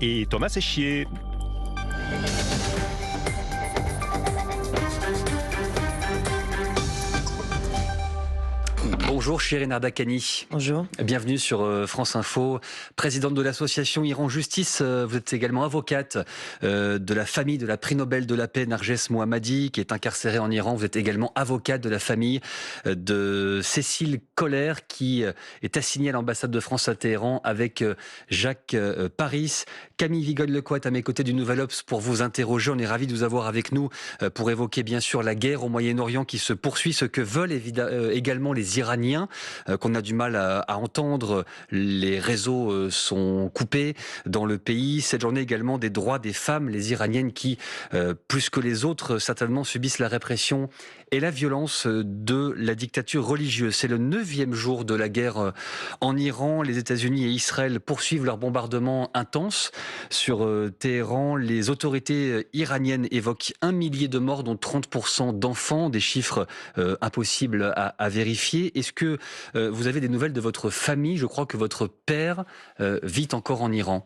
et Thomas Séchier. Bonjour Shirin Ardakani. Bonjour. Bienvenue sur France Info. Présidente de l'association Iran Justice, vous êtes également avocate de la famille de la prix Nobel de la paix Narges Mohammadi qui est incarcérée en Iran. Vous êtes également avocate de la famille de Cécile Coller qui est assignée à l'ambassade de France à Téhéran avec Jacques Paris. Camille Vigogne-Lecoq est à mes côtés du Nouvel Obs pour vous interroger. On est ravis de vous avoir avec nous pour évoquer bien sûr la guerre au Moyen-Orient qui se poursuit, ce que veulent également les Iraniens, qu'on a du mal à entendre. Les réseaux sont coupés dans le pays. Cette journée également des droits des femmes, les Iraniennes qui, plus que les autres, certainement subissent la répression et la violence de la dictature religieuse. C'est le 9e jour de la guerre en Iran. Les États-Unis et Israël poursuivent leurs bombardements intenses sur Téhéran. Les autorités iraniennes évoquent 1 millier de morts, dont 30% d'enfants, des chiffres impossibles à vérifier. Est-ce que vous avez des nouvelles de votre famille? Je crois que votre père vit encore en Iran.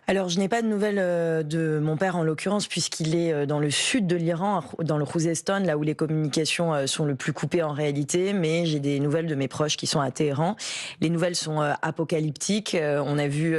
Alors, je n'ai pas de nouvelles de mon père en l'occurrence, puisqu'il est dans le sud de l'Iran, dans le Khouzestan, là où les communications sont le plus coupées en réalité, mais j'ai des nouvelles de mes proches qui sont à Téhéran. Les nouvelles sont apocalyptiques. On a vu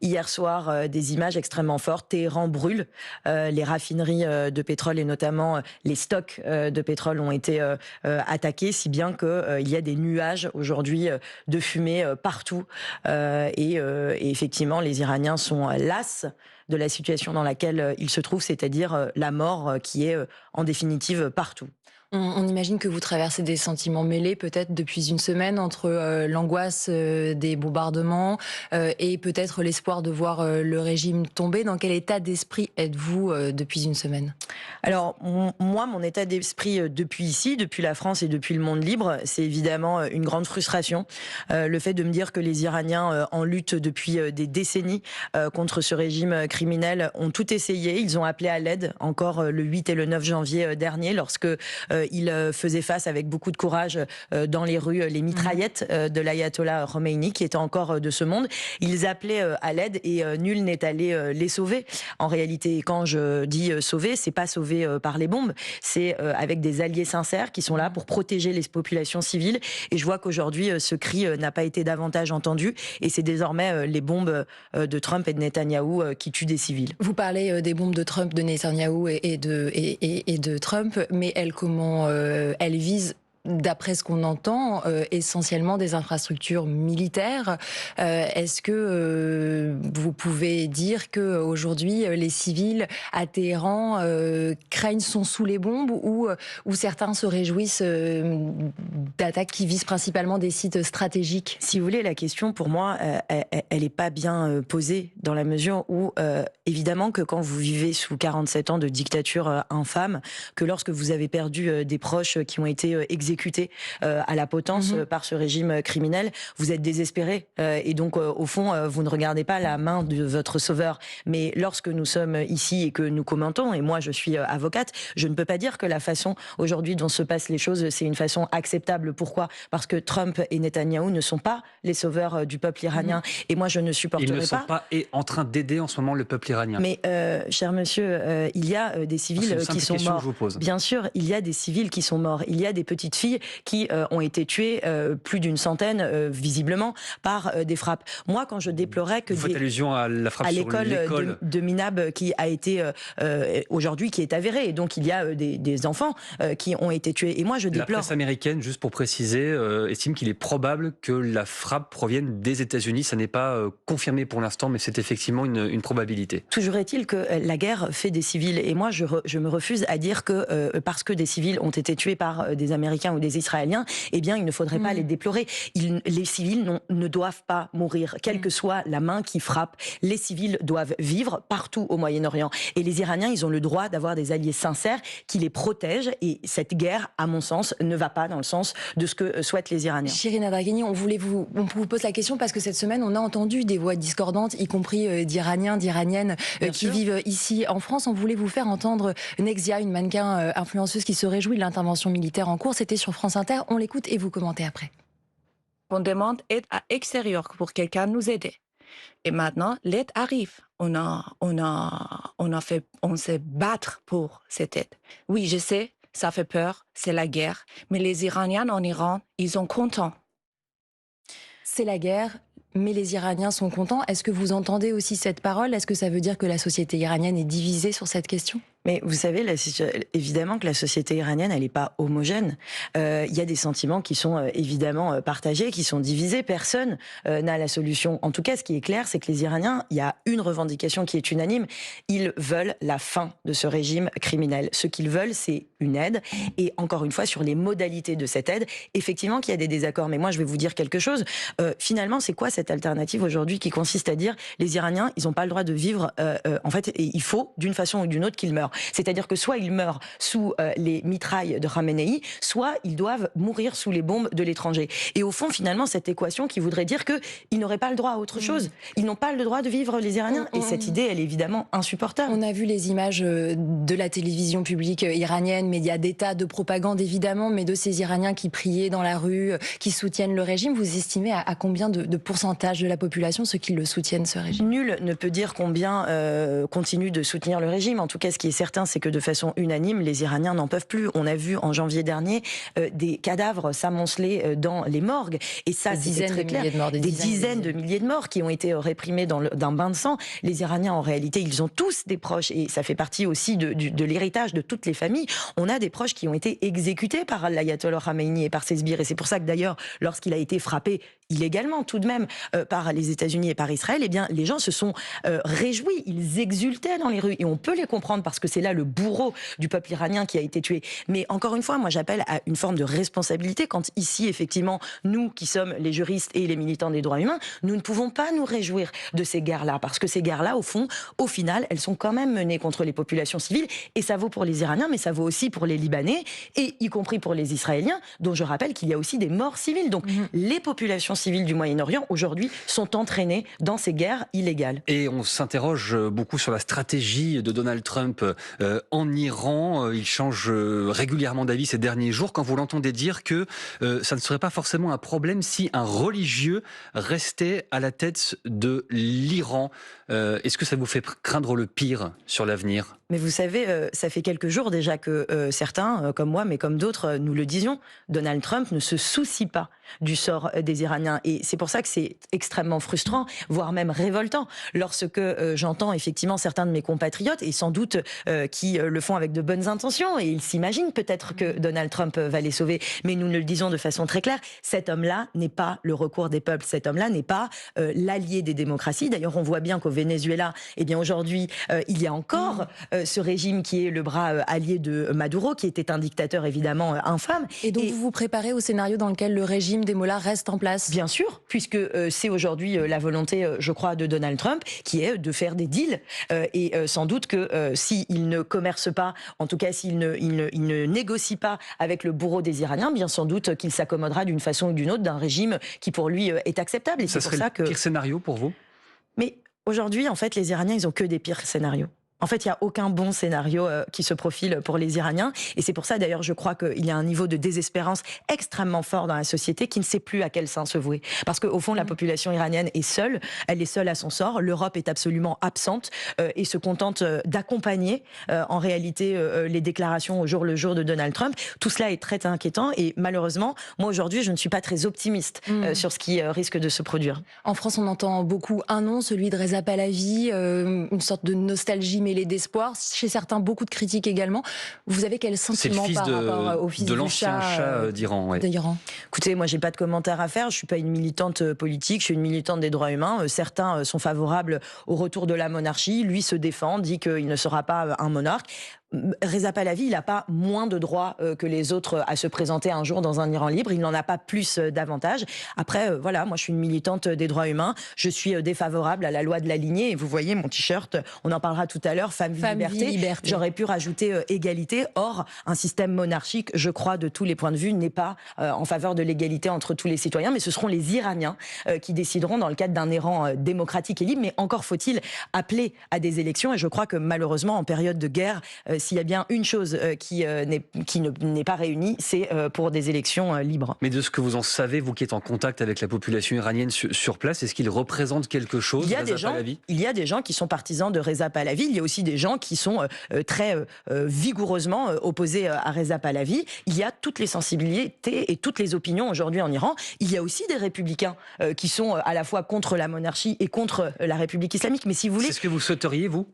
hier soir des images extrêmement fortes. Téhéran brûle. Les raffineries de pétrole et notamment les stocks de pétrole ont été attaqués, si bien qu'il y a des nuages aujourd'hui de fumée partout. Et effectivement, les Iraniens sont las de la situation dans laquelle ils se trouvent, c'est-à-dire la mort qui est en définitive partout. On imagine que vous traversez des sentiments mêlés peut-être depuis une semaine entre l'angoisse des bombardements et peut-être l'espoir de voir le régime tomber. Dans quel état d'esprit êtes-vous depuis une semaine? Alors moi, mon état d'esprit depuis ici, depuis la France et depuis le monde libre, c'est évidemment une grande frustration. Le fait de me dire que les Iraniens en lutte depuis des décennies contre ce régime criminel ont tout essayé. Ils ont appelé à l'aide encore le 8 et le 9 janvier dernier lorsque il faisait face avec beaucoup de courage dans les rues les mitraillettes de l'ayatollah Khomeini qui était encore de ce monde. Ils appelaient à l'aide et nul n'est allé les sauver. En réalité, quand je dis sauver, c'est pas sauver par les bombes, c'est avec des alliés sincères qui sont là pour protéger les populations civiles. Et je vois qu'aujourd'hui, ce cri n'a pas été davantage entendu et c'est désormais les bombes de Trump et de Netanyahou qui tuent des civils. Vous parlez des bombes de Trump, de Netanyahou et de Trump, mais elle vise, d'après ce qu'on entend, essentiellement des infrastructures militaires. Est-ce que vous pouvez dire qu'aujourd'hui, les civils à Téhéran sont sous les bombes ou certains se réjouissent d'attaques qui visent principalement des sites stratégiques? Si vous voulez, la question, pour moi, elle n'est pas bien posée dans la mesure où, évidemment, que quand vous vivez sous 47 ans de dictature infâme, que lorsque vous avez perdu des proches qui ont été exécutés à la potence par ce régime criminel, vous êtes désespéré et donc au fond vous ne regardez pas la main de votre sauveur. Mais lorsque nous sommes ici et que nous commentons, et moi je suis avocate, je ne peux pas dire que la façon aujourd'hui dont se passent les choses c'est une façon acceptable. Pourquoi? Parce que Trump et Netanyahou ne sont pas les sauveurs du peuple iranien et moi je ne supporterai pas. Ils ne sont pas en train d'aider en ce moment le peuple iranien. Mais cher monsieur, il y a des civils qui sont morts. Bien sûr, il y a des civils qui sont morts. Il y a des petites filles qui ont été tuées, plus d'une centaine, visiblement, par des frappes. Moi, quand je déplorais que... Vous faites allusion à la frappe à sur l'école de Minab, qui a été, aujourd'hui, qui est avérée. Et donc, il y a des enfants qui ont été tués. Et moi, je déplore... La presse américaine, juste pour préciser, estime qu'il est probable que la frappe provienne des États-Unis. Ça n'est pas confirmé pour l'instant, mais c'est effectivement une probabilité. Toujours est-il que la guerre fait des civils. Et moi, je me refuse à dire que parce que des civils ont été tués par des Américains ou des Israéliens, eh bien, il ne faudrait pas les déplorer. Les civils ne doivent pas mourir, quelle que soit la main qui frappe. Les civils doivent vivre partout au Moyen-Orient. Et les Iraniens, ils ont le droit d'avoir des alliés sincères qui les protègent. Et cette guerre, à mon sens, ne va pas dans le sens de ce que souhaitent les Iraniens. Shirin Ardakani, on vous pose la question parce que cette semaine, on a entendu des voix discordantes, y compris d'Iraniens, d'Iraniennes qui vivent ici en France. On voulait vous faire entendre Nexia, une mannequin influenceuse qui se réjouit de l'intervention militaire en cours. C'était sur France Inter. On l'écoute et vous commentez après. On demande aide à l'extérieur pour quelqu'un nous aider. Et maintenant, l'aide arrive. On s'est battre pour cette aide. Oui, je sais, ça fait peur, c'est la guerre. Mais les Iraniens en Iran, ils sont contents. C'est la guerre, mais les Iraniens sont contents. Est-ce que vous entendez aussi cette parole? Est-ce que ça veut dire que la société iranienne est divisée sur cette question? Mais vous savez, évidemment que la société iranienne, elle n'est pas homogène. Il y a des sentiments qui sont évidemment partagés, qui sont divisés. Personne n'a la solution. En tout cas, ce qui est clair, c'est que les Iraniens, il y a une revendication qui est unanime. Ils veulent la fin de ce régime criminel. Ce qu'ils veulent, c'est une aide. Et encore une fois, sur les modalités de cette aide, effectivement qu'il y a des désaccords. Mais moi, je vais vous dire quelque chose. Finalement, c'est quoi cette alternative aujourd'hui qui consiste à dire les Iraniens, ils n'ont pas le droit de vivre. En fait, et il faut, d'une façon ou d'une autre, qu'ils meurent. C'est-à-dire que soit ils meurent sous les mitrailles de Khamenei, soit ils doivent mourir sous les bombes de l'étranger. Et au fond, finalement, cette équation qui voudrait dire qu'ils n'auraient pas le droit à autre chose. Ils n'ont pas le droit de vivre, les Iraniens. Et cette idée, elle est évidemment insupportable. On a vu les images de la télévision publique iranienne, médias d'État, de propagande évidemment, mais de ces Iraniens qui priaient dans la rue, qui soutiennent le régime. Vous estimez à combien de pourcentage de la population ceux qui le soutiennent, ce régime? Nul ne peut dire combien continuent de soutenir le régime. En tout cas, ce qui est certain, c'est que de façon unanime, les Iraniens n'en peuvent plus. On a vu en janvier dernier des cadavres s'amonceler dans les morgues. Et ça, c'est très clair. Des dizaines de milliers de morts qui ont été réprimés d'un bain de sang. Les Iraniens, en réalité, ils ont tous des proches. Et ça fait partie aussi de l'héritage de toutes les familles. On a des proches qui ont été exécutés par l'ayatollah Khamenei et par ses sbires. Et c'est pour ça que d'ailleurs, lorsqu'il a été frappé illégalement tout de même par les États-Unis et par Israël, eh bien, les gens se sont réjouis. Ils exultaient dans les rues. Et on peut les comprendre parce que c'est là le bourreau du peuple iranien qui a été tué. Mais encore une fois, moi j'appelle à une forme de responsabilité quand ici, effectivement, nous qui sommes les juristes et les militants des droits humains, nous ne pouvons pas nous réjouir de ces guerres-là. Parce que ces guerres-là, au fond, au final, elles sont quand même menées contre les populations civiles. Et ça vaut pour les Iraniens, mais ça vaut aussi pour les Libanais, et y compris pour les Israéliens, dont je rappelle qu'il y a aussi des morts civiles. Donc les populations civiles du Moyen-Orient, aujourd'hui, sont entraînées dans ces guerres illégales. Et on s'interroge beaucoup sur la stratégie de Donald Trump en Iran. Il change régulièrement d'avis ces derniers jours. Quand vous l'entendez dire que ça ne serait pas forcément un problème si un religieux restait à la tête de l'Iran, est-ce que ça vous fait craindre le pire sur l'avenir ? Mais vous savez, ça fait quelques jours déjà que certains, comme moi, mais comme d'autres, nous le disions, Donald Trump ne se soucie pas du sort des Iraniens. Et c'est pour ça que c'est extrêmement frustrant, voire même révoltant, lorsque j'entends effectivement certains de mes compatriotes, et sans doute qui le font avec de bonnes intentions, et ils s'imaginent peut-être que Donald Trump va les sauver, mais nous ne le disons de façon très claire, cet homme-là n'est pas le recours des peuples, cet homme-là n'est pas l'allié des démocraties. D'ailleurs, on voit bien qu'au Venezuela, eh bien aujourd'hui, il y a encore ce régime qui est le bras allié de Maduro, qui était un dictateur évidemment infâme. Et donc vous vous préparez au scénario dans lequel le régime des mollahs reste en place? Bien sûr, puisque c'est aujourd'hui la volonté, je crois, de Donald Trump, qui est de faire des deals. Et sans doute que s'il ne commerce pas, en tout cas s'il ne négocie pas avec le bourreau des Iraniens, bien sans doute qu'il s'accommodera d'une façon ou d'une autre d'un régime qui pour lui est acceptable. Et ça serait le pire scénario pour vous? Mais aujourd'hui, en fait, les Iraniens, ils ont que des pires scénarios. En fait, il n'y a aucun bon scénario qui se profile pour les Iraniens. Et c'est pour ça, d'ailleurs, je crois qu'il y a un niveau de désespérance extrêmement fort dans la société qui ne sait plus à quel sein se vouer. Parce qu'au fond, la population iranienne est seule. Elle est seule à son sort. L'Europe est absolument absente et se contente d'accompagner, en réalité, les déclarations au jour le jour de Donald Trump. Tout cela est très inquiétant. Et malheureusement, moi, aujourd'hui, je ne suis pas très optimiste sur ce qui risque de se produire. En France, on entend beaucoup un nom, celui de Reza Pahlavi, une sorte de nostalgie mêlée d'espoir. Chez certains, beaucoup de critiques également. Vous avez quel sentiment par rapport au fils de l'ancien Shah d'Iran? Écoutez, moi, j'ai pas de commentaire à faire. Je suis pas une militante politique. Je suis une militante des droits humains. Certains sont favorables au retour de la monarchie. Lui se défend, dit qu'il ne sera pas un monarque. Reza Pahlavi, il n'a pas moins de droits que les autres à se présenter un jour dans un Iran libre. Il n'en a pas plus d'avantages. Après, voilà, moi je suis une militante des droits humains. Je suis défavorable à la loi de la lignée. Et vous voyez mon t-shirt, on en parlera tout à l'heure, femme, vie, liberté. J'aurais pu rajouter égalité. Or, un système monarchique, je crois, de tous les points de vue, n'est pas en faveur de l'égalité entre tous les citoyens. Mais ce seront les Iraniens qui décideront dans le cadre d'un Iran démocratique et libre. Mais encore faut-il appeler à des élections. Et je crois que malheureusement, en période de guerre, s'il y a bien une chose qui n'est pas réunie, c'est pour des élections libres. Mais de ce que vous en savez, vous qui êtes en contact avec la population iranienne sur place, est-ce qu'il représente quelque chose, Reza Pahlavi ? Il y a des gens qui sont partisans de Reza Pahlavi. Il y a aussi des gens qui sont très vigoureusement opposés à Reza Pahlavi. Il y a toutes les sensibilités et toutes les opinions aujourd'hui en Iran. Il y a aussi des républicains qui sont à la fois contre la monarchie et contre la République islamique. Mais si vous voulez, c'est ce que vous souhaiteriez, vous ?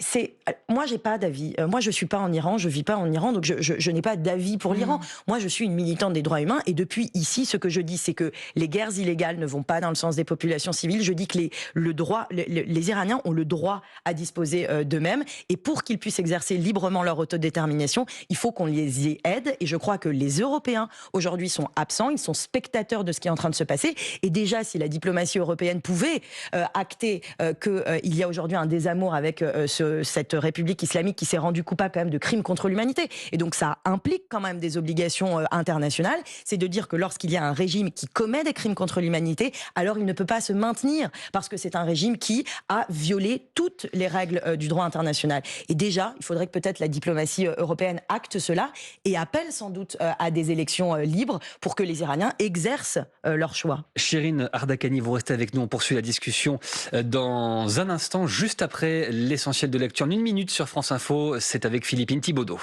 Moi, j'ai pas d'avis. Moi, je suis pas en Iran, je vis pas en Iran, donc je n'ai pas d'avis pour l'Iran. Moi, je suis une militante des droits humains, et depuis ici, ce que je dis, c'est que les guerres illégales ne vont pas dans le sens des populations civiles. Je dis que les Iraniens ont le droit à disposer d'eux-mêmes, et pour qu'ils puissent exercer librement leur autodétermination, il faut qu'on les y aide. Et je crois que les Européens aujourd'hui sont absents, ils sont spectateurs de ce qui est en train de se passer. Et déjà, si la diplomatie européenne pouvait acter qu'il y a aujourd'hui un désamour avec cette République islamique qui s'est rendue coupable quand même de crimes contre l'humanité, et donc ça implique quand même des obligations internationales, c'est de dire que lorsqu'il y a un régime qui commet des crimes contre l'humanité, alors il ne peut pas se maintenir, parce que c'est un régime qui a violé toutes les règles du droit international. Et déjà, il faudrait que peut-être la diplomatie européenne acte cela et appelle sans doute à des élections libres pour que les Iraniens exercent leur choix. Shirin Ardakani, vous restez avec nous, on poursuit la discussion dans un instant, juste après l'essentiel de l'actu. En une minute sur France Info, c'est avec Philippine Thibaudot.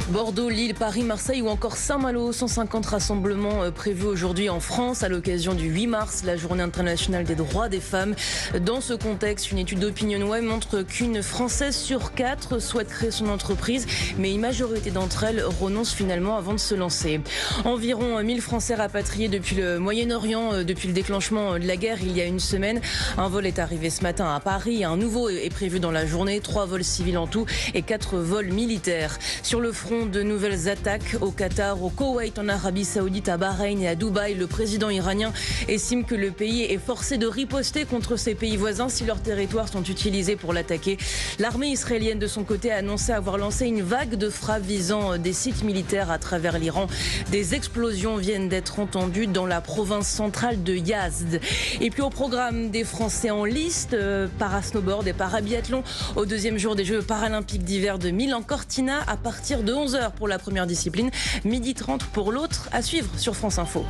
Bordeaux, Lille, Paris, Marseille ou encore Saint-Malo. 150 rassemblements prévus aujourd'hui en France à l'occasion du 8 mars, la journée internationale des droits des femmes. Dans ce contexte, une étude d'OpinionWay montre qu'une Française sur 4 souhaite créer son entreprise, mais une majorité d'entre elles renoncent finalement avant de se lancer. Environ 1000 Français rapatriés depuis le Moyen-Orient, depuis le déclenchement de la guerre il y a une semaine. Un vol est arrivé ce matin à Paris, un nouveau est prévu dans la journée, 3 vols civils en tout et 4 vols militaires. Sur le front, de nouvelles attaques au Qatar, au Koweït, en Arabie Saoudite, à Bahreïn et à Dubaï. Le président iranien estime que le pays est forcé de riposter contre ses pays voisins si leurs territoires sont utilisés pour l'attaquer. L'armée israélienne, de son côté, a annoncé avoir lancé une vague de frappes visant des sites militaires à travers l'Iran. Des explosions viennent d'être entendues dans la province centrale de Yazd. Et puis au programme des Français en liste, parasnowboard et parabiathlon au deuxième jour des Jeux paralympiques d'hiver de Milan-Cortina à partir de 11h pour la première discipline, 12h30 pour l'autre, à suivre sur France Info.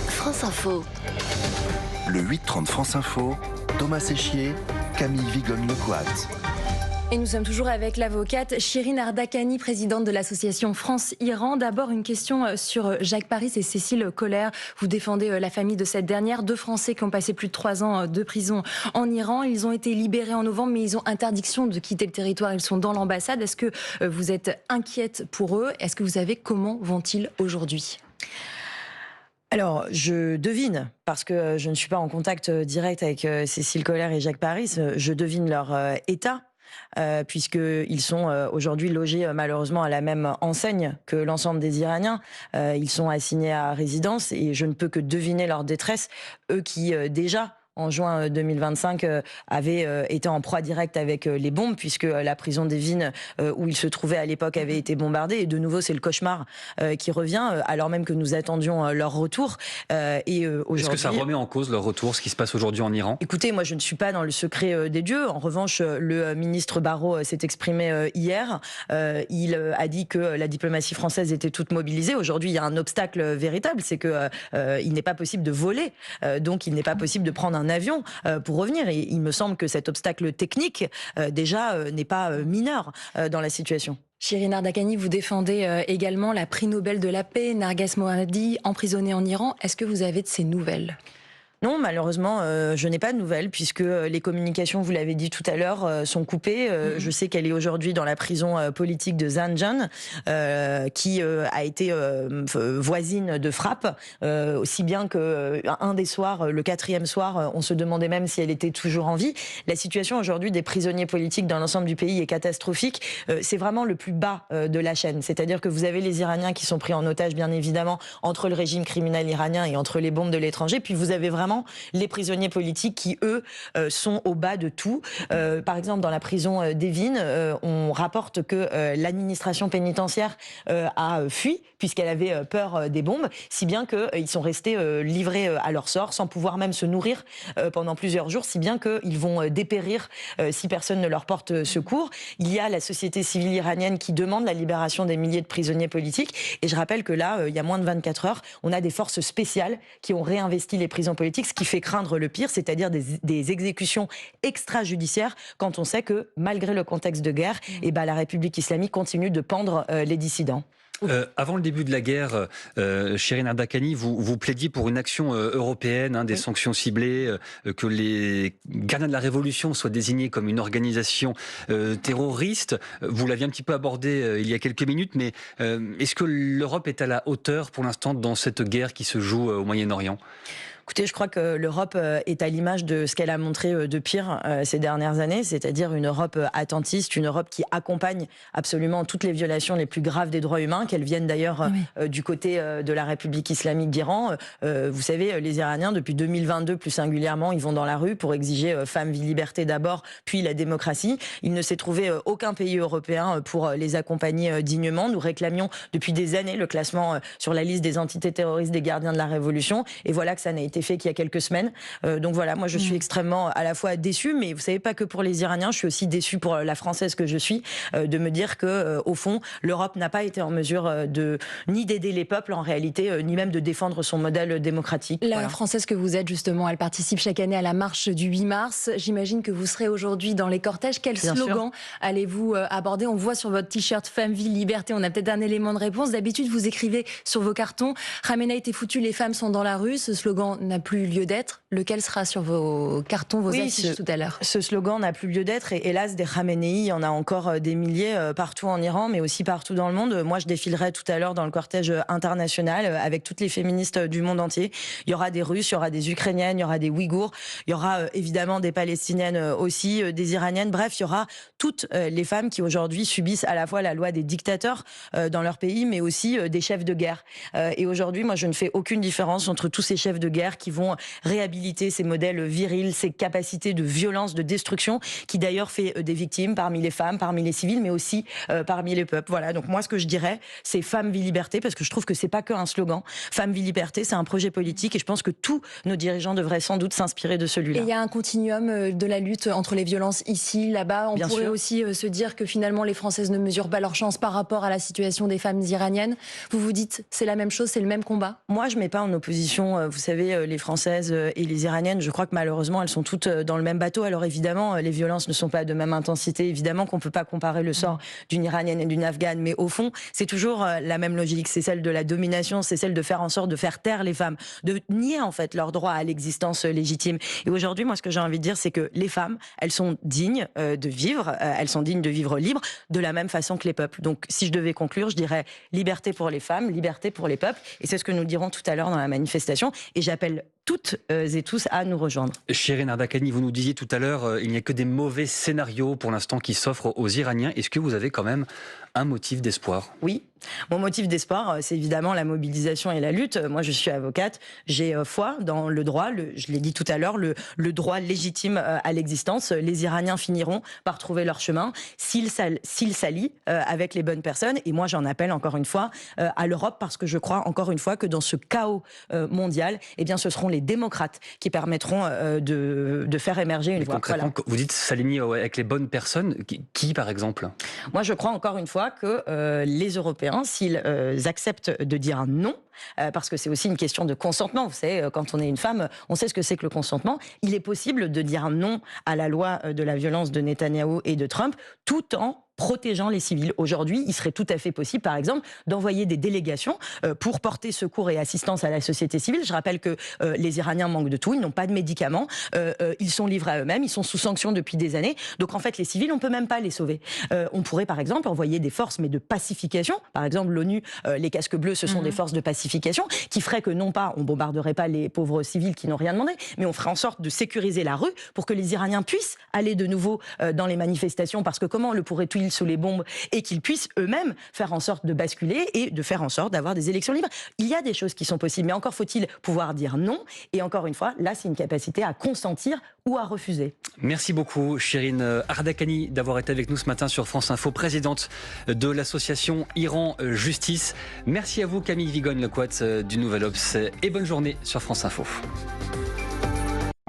France Info. Le 8-30 France Info, Thomas Séchier, Camille Vigogne-Lecoat. Et nous sommes toujours avec l'avocate Shirin Ardakani, présidente de l'association France-Iran. D'abord, une question sur Jacques Paris et Cécile Kohler. Vous défendez la famille de cette dernière. 2 Français qui ont passé plus de 3 ans de prison en Iran. Ils ont été libérés en novembre, mais ils ont interdiction de quitter le territoire. Ils sont dans l'ambassade. Est-ce que vous êtes inquiète pour eux ? Est-ce que vous savez comment vont-ils aujourd'hui ? Alors, je devine, parce que je ne suis pas en contact direct avec Cécile Kohler et Jacques Paris, je devine leur état. Puisqu'ils sont aujourd'hui logés malheureusement à la même enseigne que l'ensemble des Iraniens. Ils sont assignés à résidence et je ne peux que deviner leur détresse, eux qui déjà en juin 2025, avait été en proie directe avec les bombes, puisque la prison d'Evin, où il se trouvait à l'époque, avait été bombardée. Et de nouveau, c'est le cauchemar qui revient, alors même que nous attendions leur retour. Est-ce que ça remet en cause leur retour, ce qui se passe aujourd'hui en Iran ? Écoutez, moi, je ne suis pas dans le secret des dieux. En revanche, le ministre Barrot s'est exprimé hier. Il a dit que la diplomatie française était toute mobilisée. Aujourd'hui, il y a un obstacle véritable, c'est que il n'est pas possible de voler. Donc, il n'est pas possible de prendre un avion pour revenir. Et il me semble que cet obstacle technique, déjà, n'est pas mineur dans la situation. Shirin Ardakani, vous défendez également la prix Nobel de la paix, Narges Mohammadi, emprisonnée en Iran. Est-ce que vous avez de ces nouvelles ? Non, malheureusement, je n'ai pas de nouvelles puisque les communications, vous l'avez dit tout à l'heure, sont coupées. Je sais qu'elle est aujourd'hui dans la prison politique de Zanjan, qui a été voisine de frappe, aussi bien que un des soirs, le 4e soir, on se demandait même si elle était toujours en vie. La situation aujourd'hui des prisonniers politiques dans l'ensemble du pays est catastrophique. C'est vraiment le plus bas de la chaîne. C'est-à-dire que vous avez les Iraniens qui sont pris en otage, bien évidemment, entre le régime criminel iranien et entre les bombes de l'étranger. Puis vous avez vraiment évidemment les prisonniers politiques qui, eux, sont au bas de tout. Par exemple, dans la prison d'Evin, on rapporte que l'administration pénitentiaire a fui puisqu'elle avait peur des bombes, si bien qu'ils sont restés livrés à leur sort, sans pouvoir même se nourrir pendant plusieurs jours, si bien qu'ils vont dépérir si personne ne leur porte secours. Il y a la société civile iranienne qui demande la libération des milliers de prisonniers politiques. Et je rappelle que là, il y a moins de 24 heures, on a des forces spéciales qui ont réinvesti les prisons politiques, ce qui fait craindre le pire, c'est-à-dire des exécutions extrajudiciaires, quand on sait que, malgré le contexte de guerre, la République islamique continue de pendre les dissidents. Avant le début de la guerre, Shirin Ardakani, vous plaidiez pour une action européenne, des sanctions ciblées, que les gardiens de la Révolution soient désignés comme une organisation terroriste. Vous l'aviez un petit peu abordé il y a quelques minutes, mais est-ce que l'Europe est à la hauteur pour l'instant dans cette guerre qui se joue au Moyen-Orient ? Écoutez, je crois que l'Europe est à l'image de ce qu'elle a montré de pire ces dernières années, c'est-à-dire une Europe attentiste, une Europe qui accompagne absolument toutes les violations les plus graves des droits humains, qu'elles viennent d'ailleurs du côté de la République islamique d'Iran. Vous savez, les Iraniens, depuis 2022 plus singulièrement, ils vont dans la rue pour exiger femmes, vie, liberté d'abord, puis la démocratie. Il ne s'est trouvé aucun pays européen pour les accompagner dignement. Nous réclamions depuis des années le classement sur la liste des entités terroristes des gardiens de la Révolution, et voilà que ça n'a été fait qu'il y a quelques semaines. Donc voilà, moi je suis extrêmement à la fois déçue, mais vous savez, pas que pour les Iraniens, je suis aussi déçue pour la Française que je suis, de me dire que au fond, l'Europe n'a pas été en mesure ni d'aider les peuples en réalité, ni même de défendre son modèle démocratique. La Française que vous êtes justement, elle participe chaque année à la marche du 8 mars. J'imagine que vous serez aujourd'hui dans les cortèges. Quel slogan allez-vous aborder? On voit sur votre t-shirt Femme, vie, liberté. On a peut-être un élément de réponse. D'habitude, vous écrivez sur vos cartons Khamenei a été foutu, les femmes sont dans la rue. Ce slogan n'a plus lieu d'être. Lequel sera sur vos cartons, vos affiches tout à l'heure? Ce slogan n'a plus lieu d'être, et hélas, des Khamenei, il y en a encore des milliers partout en Iran, mais aussi partout dans le monde. Moi, je défilerai tout à l'heure dans le cortège international avec toutes les féministes du monde entier. Il y aura des Russes, il y aura des Ukrainiennes, il y aura des Ouïghours, il y aura évidemment des Palestiniennes aussi, des Iraniennes. Bref, il y aura toutes les femmes qui aujourd'hui subissent à la fois la loi des dictateurs dans leur pays, mais aussi des chefs de guerre. Et aujourd'hui, moi, je ne fais aucune différence entre tous ces chefs de guerre qui vont réhabiliter ces modèles virils, ces capacités de violence, de destruction, qui d'ailleurs fait des victimes parmi les femmes, parmi les civils, mais aussi parmi les peuples. Voilà, donc moi ce que je dirais, c'est Femme, vie, liberté, parce que je trouve que c'est pas que un slogan. Femme, vie, liberté, c'est un projet politique, et je pense que tous nos dirigeants devraient sans doute s'inspirer de celui-là. Et il y a un continuum de la lutte entre les violences ici, là-bas. On pourrait aussi se dire que finalement les Françaises ne mesurent pas leur chance par rapport à la situation des femmes iraniennes. Vous vous dites, c'est la même chose, c'est le même combat? Moi, je mets pas en opposition, vous savez, les Françaises et les Iraniennes. Je crois que malheureusement, elles sont toutes dans le même bateau. Alors évidemment, les violences ne sont pas de même intensité. Évidemment qu'on peut pas comparer le sort d'une Iranienne et d'une Afghane. Mais au fond, c'est toujours la même logique. C'est celle de la domination, c'est celle de faire en sorte de faire taire les femmes, de nier en fait leur droit à l'existence légitime. Et aujourd'hui, moi, ce que j'ai envie de dire, c'est que les femmes, elles sont dignes de vivre, elles sont dignes de vivre libres, de la même façon que les peuples. Donc, si je devais conclure, je dirais liberté pour les femmes, liberté pour les peuples. Et c'est ce que nous dirons tout à l'heure dans la manifestation. Et j'appelle toutes et tous à nous rejoindre. Shirin Ardakani, vous nous disiez tout à l'heure, il n'y a que des mauvais scénarios pour l'instant qui s'offrent aux Iraniens. Est-ce que vous avez quand même un motif d'espoir? Oui. Mon motif d'espoir, c'est évidemment la mobilisation et la lutte. Moi, je suis avocate, j'ai foi dans le droit, je l'ai dit tout à l'heure, le droit légitime à l'existence. Les Iraniens finiront par trouver leur chemin s'ils s'allient avec les bonnes personnes. Et moi, j'en appelle encore une fois à l'Europe, parce que je crois encore une fois que dans ce chaos mondial, eh bien, ce seront les démocrates qui permettront de faire émerger une voie. Concrètement, voilà. Vous dites s'aligner avec les bonnes personnes. Qui, par exemple? Moi, je crois encore une fois que les Européens, s'ils acceptent de dire non, parce que c'est aussi une question de consentement. Vous savez, quand on est une femme, on sait ce que c'est que le consentement. Il est possible de dire non à la loi de la violence de Netanyahou et de Trump, tout en protégeant les civils. Aujourd'hui, il serait tout à fait possible, par exemple, d'envoyer des délégations pour porter secours et assistance à la société civile. Je rappelle que les Iraniens manquent de tout, ils n'ont pas de médicaments, ils sont livrés à eux-mêmes, ils sont sous sanction depuis des années. Donc en fait, les civils, on peut même pas les sauver. On pourrait, par exemple, envoyer des forces, mais de pacification. Par exemple, l'ONU, les casques bleus, ce sont des forces de pacification qui feraient que non pas on bombarderait pas les pauvres civils qui n'ont rien demandé, mais on ferait en sorte de sécuriser la rue pour que les Iraniens puissent aller de nouveau dans les manifestations. Parce que comment le pourraient-ils l'huile sous les bombes et qu'ils puissent eux-mêmes faire en sorte de basculer et de faire en sorte d'avoir des élections libres. Il y a des choses qui sont possibles, mais encore faut-il pouvoir dire non. Et encore une fois, là, c'est une capacité à consentir ou à refuser. Merci beaucoup, Chirine Ardakani, d'avoir été avec nous ce matin sur France Info, présidente de l'association Iran Justice. Merci à vous, Camille Vigogne-Lecoat du Nouvel Obs, et bonne journée sur France Info.